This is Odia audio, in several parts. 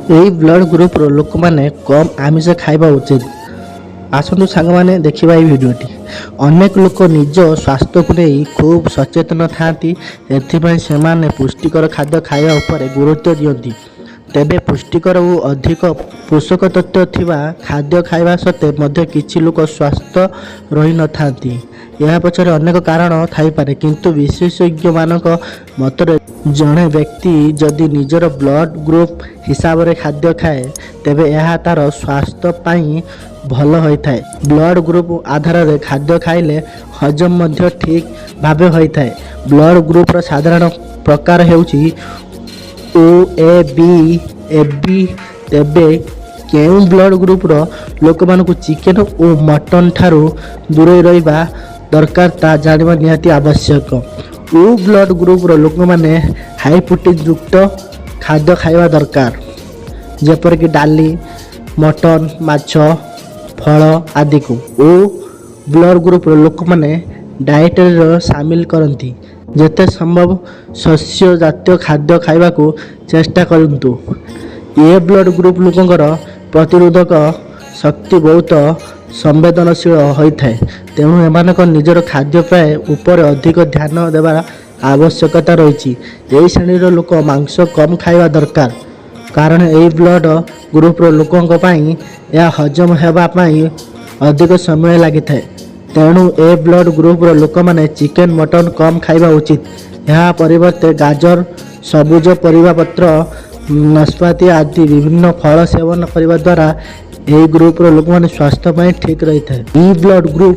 ଏହି ବ୍ଲଡ଼ ଗ୍ରୁପର ଲୋକମାନେ କମ୍ ଆମିଷ ଖାଇବା ଉଚିତ। ଆସନ୍ତୁ ସାଙ୍ଗମାନେ ଦେଖିବା ଏହି ଭିଡ଼ିଓଟି। ଅନେକ ଲୋକ ନିଜ ସ୍ୱାସ୍ଥ୍ୟକୁ ନେଇ ଖୁବ୍ ସଚେତନ ଥାଆନ୍ତି, ଏଥିପାଇଁ ସେମାନେ ପୁଷ୍ଟିକର ଖାଦ୍ୟ ଖାଇବା ଉପରେ ଗୁରୁତ୍ୱ ଦିଅନ୍ତି। ତେବେ ପୁଷ୍ଟିକର ଓ ଅଧିକ ପୋଷକ ତତ୍ତ୍ୱ ଥିବା ଖାଦ୍ୟ ଖାଇବା ସତ୍ତ୍ୱେ ମଧ୍ୟ କିଛି ଲୋକ ସ୍ୱାସ୍ଥ୍ୟ ରହିନଥାନ୍ତି। ଏହା ପଛରେ ଅନେକ କାରଣ ଥାଇପାରେ, କିନ୍ତୁ ବିଶେଷଜ୍ଞମାନଙ୍କ ମତରେ ଜଣେ ବ୍ୟକ୍ତି ଯଦି ନିଜର ବ୍ଲଡ଼ ଗ୍ରୁପ ହିସାବରେ ଖାଦ୍ୟ ଖାଏ, ତେବେ ଏହା ତା'ର ସ୍ୱାସ୍ଥ୍ୟ ପାଇଁ ଭଲ ହୋଇଥାଏ। ବ୍ଲଡ଼ ଗ୍ରୁପ ଆଧାରରେ ଖାଦ୍ୟ ଖାଇଲେ ହଜମ ମଧ୍ୟ ଠିକ୍ ଭାବେ ହୋଇଥାଏ। ବ୍ଲଡ଼ ଗ୍ରୁପର ସାଧାରଣ ପ୍ରକାର ହେଉଛି ଓ, ଏ, ବି, ଏବି। ତେବେ କେଉଁ ବ୍ଲଡ଼ ଗ୍ରୁପର ଲୋକମାନଙ୍କୁ ଚିକେନ ଓ ମଟନ ଠାରୁ ଦୂରେଇ ରହିବା ଦରକାର ତାହା ଜାଣିବା ନିହାତି ଆବଶ୍ୟକ। ଓ ବ୍ଲଡ଼ ଗ୍ରୁପର ଲୋକମାନେ ହାଇ ପ୍ରୋଟିନ୍ ଯୁକ୍ତ ଖାଦ୍ୟ ଖାଇବା ଦରକାର, ଯେପରିକି ଡାଲି, ମଟନ, ମାଛ, ଫଳ ଆଦିକୁ। ଓ ବ୍ଲଡ଼ ଗ୍ରୁପର ଲୋକମାନେ ଡାଏଟରେ ସାମିଲ କରନ୍ତି। ଯେତେ ସମ୍ଭବ ଶସ୍ୟ ଜାତୀୟ ଖାଦ୍ୟ ଖାଇବାକୁ ଚେଷ୍ଟା କରନ୍ତୁ। ଏ ବ୍ଲଡ଼ ଗ୍ରୁପ ଲୋକଙ୍କର ପ୍ରତିରୋଧକ ଶକ୍ତି ବହୁତ ସମ୍ବେଦନଶୀଳ ହୋଇଥାଏ, ତେଣୁ ଏମାନଙ୍କ ନିଜର ଖାଦ୍ୟପେୟ ଉପରେ ଅଧିକ ଧ୍ୟାନ ଦେବାର ଆବଶ୍ୟକତା ରହିଛି। ଏହି ଶ୍ରେଣୀର ଲୋକ ମାଂସ କମ୍ ଖାଇବା ଦରକାର, କାରଣ ଏହି ବ୍ଲଡ଼ ଗ୍ରୁପର ଲୋକଙ୍କ ପାଇଁ ଏହା ହଜମ ହେବା ପାଇଁ ଅଧିକ ସମୟ ଲାଗିଥାଏ। ତେଣୁ ଏ ବ୍ଲଡ଼ ଗ୍ରୁପର ଲୋକମାନେ ଚିକେନ, ମଟନ କମ୍ ଖାଇବା ଉଚିତ। ଏହା ପରିବର୍ତ୍ତେ ଗାଜର, ସବୁଜ ପରିବାପତ୍ର, ନାଶପାତି ଆଦି ବିଭିନ୍ନ ଫଳ ସେବନ କରିବା ଦ୍ୱାରା ଏହି ଗ୍ରୁପର ଲୋକମାନେ ସ୍ୱାସ୍ଥ୍ୟ ପାଇଁ ଠିକ୍ ରହିଥାଏ। ଇ ବ୍ଲଡ଼ ଗ୍ରୁପ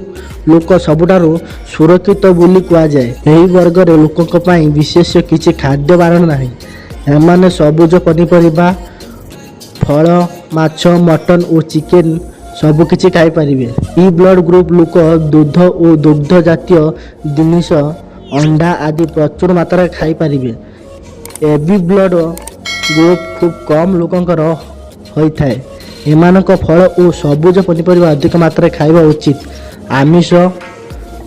ଲୋକ ସବୁଠାରୁ ସୁରକ୍ଷିତ ବୋଲି କୁହାଯାଏ। ଏହି ବର୍ଗର ଲୋକଙ୍କ ପାଇଁ ବିଶେଷ କିଛି ଖାଦ୍ୟ ବାରଣ ନାହିଁ। ଏମାନେ ସବୁଜ ପନିପରିବା, ଫଳ, ମାଛ, ମଟନ ଓ ଚିକେନ ସବୁକିଛି ଖାଇପାରିବେ। ଇ ବ୍ଲଡ଼ ଗ୍ରୁପ ଲୋକ ଦୁଧ ଓ ଦୁଗ୍ଧ ଜାତୀୟ ଜିନିଷ, ଅଣ୍ଡା ଆଦି ପ୍ରଚୁର ମାତ୍ରାରେ ଖାଇପାରିବେ। ଏବି ବ୍ଲଡ଼ ଗ୍ରୁପ ଖୁବ୍ କମ୍ ଲୋକଙ୍କର ହୋଇଥାଏ। ଏମାନଙ୍କ ଫଳ ଓ ସବୁଜ ପନିପରିବା ଅଧିକ ମାତ୍ରାରେ ଖାଇବା ଉଚିତ। ଆମିଷ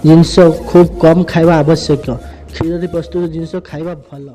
ଜିନିଷ ଖୁବ୍ କମ୍ ଖାଇବା ଆବଶ୍ୟକ। କ୍ଷୀରରେ ପ୍ରସ୍ତୁତ ଜିନିଷ ଖାଇବା ଭଲ।